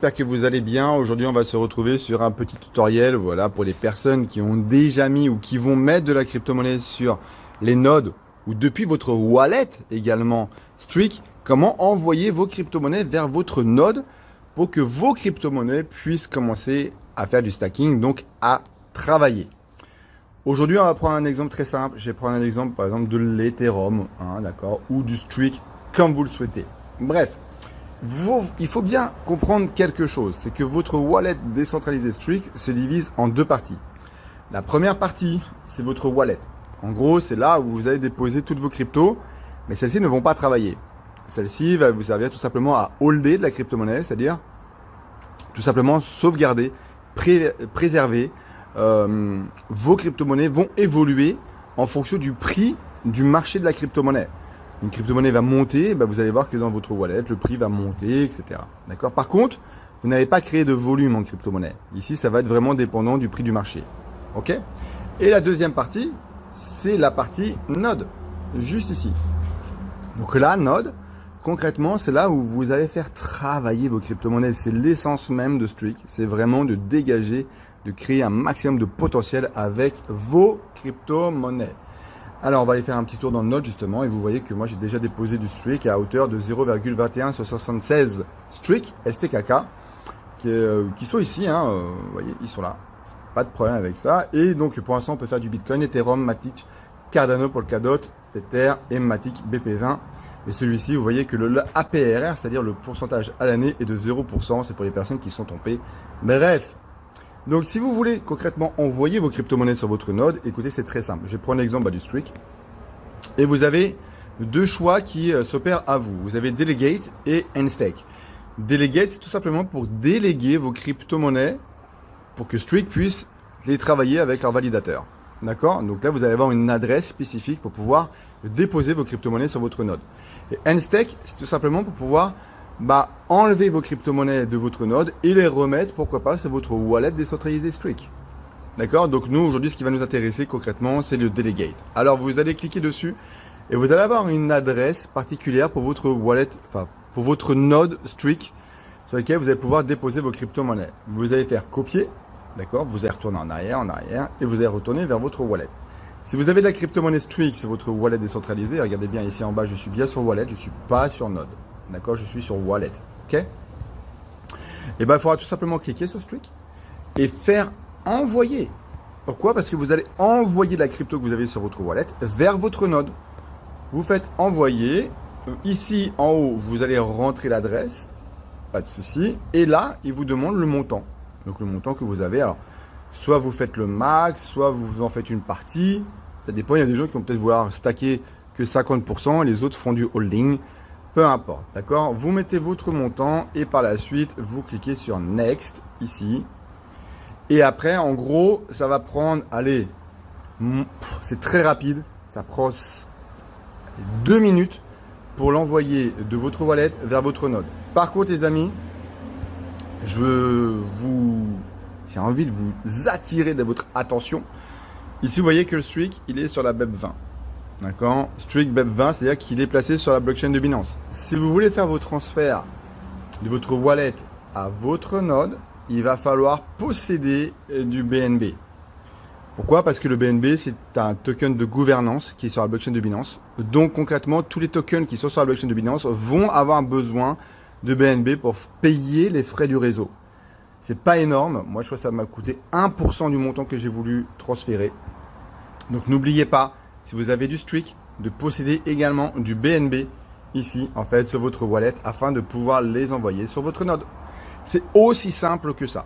j'espère que vous allez bien. Aujourd'hui, on va se retrouver sur un petit tutoriel, voilà, pour les personnes qui ont déjà mis ou qui vont mettre de la crypto-monnaie sur les nodes ou depuis votre wallet également Streak. Comment envoyer vos crypto-monnaies vers votre node pour que vos crypto-monnaies puissent commencer à faire du stacking, donc à travailler. Aujourd'hui, on va prendre un exemple très simple. Je vais prendre un exemple, par exemple, de l'Ethereum, d'accord, ou du Streak, comme vous le souhaitez. Bref. Il faut bien comprendre quelque chose, c'est que votre wallet décentralisé Streak se divise en deux parties. La première partie, c'est votre wallet. En gros, c'est là où vous allez déposer toutes vos cryptos, mais celles-ci ne vont pas travailler. Celle-ci va vous servir tout simplement à holder de la crypto-monnaie, c'est-à-dire tout simplement sauvegarder, préserver. Vos crypto-monnaies vont évoluer en fonction du prix du marché de la crypto-monnaie. Une crypto-monnaie va monter, vous allez voir que dans votre wallet, le prix va monter, etc. D'accord ? Par contre, vous n'avez pas créé de volume en crypto-monnaie. Ici, ça va être vraiment dépendant du prix du marché. OK ? Et la deuxième partie, c'est la partie node, juste ici. Donc là, node, concrètement, c'est là où vous allez faire travailler vos crypto-monnaies. C'est l'essence même de Streak. C'est vraiment de dégager, de créer un maximum de potentiel avec vos crypto-monnaies. Alors, on va aller faire un petit tour dans le node justement et vous voyez que moi j'ai déjà déposé du Streak à hauteur de 0,21 sur 76 Streak STKK qui sont ici, vous voyez, ils sont là. Pas de problème avec ça. Et donc, pour l'instant, on peut faire du Bitcoin, Ethereum, Matic, Cardano, Polkadot, Tether et Matic BP20. Et celui-ci, vous voyez que le APRR, c'est-à-dire le pourcentage à l'année, est de 0%. C'est pour les personnes qui sont tombées. Bref. Donc, si vous voulez concrètement envoyer vos crypto-monnaies sur votre node, écoutez, c'est très simple. Je vais prendre l'exemple du Streak. Et vous avez deux choix qui s'opèrent à vous. Vous avez Delegate et Nstake. Delegate, c'est tout simplement pour déléguer vos crypto-monnaies pour que Streak puisse les travailler avec leur validateur. D'accord ? Donc là, vous allez avoir une adresse spécifique pour pouvoir déposer vos crypto-monnaies sur votre node. Et Nstake, c'est tout simplement pour pouvoir enlever vos crypto-monnaies de votre node et les remettre, pourquoi pas, sur votre wallet décentralisé Streak. D'accord? Donc nous, aujourd'hui, ce qui va nous intéresser concrètement, c'est le Delegate. Alors, vous allez cliquer dessus et vous allez avoir une adresse particulière pour votre wallet, pour votre node Streak, sur lequel vous allez pouvoir déposer vos crypto-monnaies. Vous allez faire copier, d'accord? Vous allez retourner en arrière, et vous allez retourner vers votre wallet. Si vous avez de la crypto-monnaie Streak sur votre wallet décentralisé, regardez bien ici en bas, je suis bien sur wallet, je ne suis pas sur node. D'accord, je suis sur wallet. OK? Et il faudra tout simplement cliquer sur Streak et faire envoyer. Pourquoi? Parce que vous allez envoyer la crypto que vous avez sur votre wallet vers votre node. Vous faites envoyer. Ici en haut, vous allez rentrer l'adresse. Pas de souci. Et là, il vous demande le montant. Donc le montant que vous avez. Alors, soit vous faites le max, soit vous en faites une partie. Ça dépend. Il y a des gens qui vont peut-être vouloir stacker que 50%. Les autres font du holding. Peu importe, d'accord? Vous mettez votre montant et par la suite, vous cliquez sur Next, ici. Et après, en gros, ça va prendre, allez, c'est très rapide. Ça prend 2 minutes pour l'envoyer de votre wallet vers votre node. Par contre, les amis, j'ai envie de vous attirer de votre attention. Ici, vous voyez que le Streak, il est sur la BEP20. D'accord, Streak BEP20, c'est-à-dire qu'il est placé sur la blockchain de Binance. Si vous voulez faire vos transferts de votre wallet à votre node, il va falloir posséder du BNB. Pourquoi? Parce que le BNB, c'est un token de gouvernance qui est sur la blockchain de Binance. Donc concrètement, tous les tokens qui sont sur la blockchain de Binance vont avoir besoin de BNB pour payer les frais du réseau. C'est pas énorme. Moi, je crois que ça m'a coûté 1% du montant que j'ai voulu transférer. Donc n'oubliez pas, si vous avez du Streak, de posséder également du BNB ici, en fait, sur votre wallet, afin de pouvoir les envoyer sur votre node. C'est aussi simple que ça.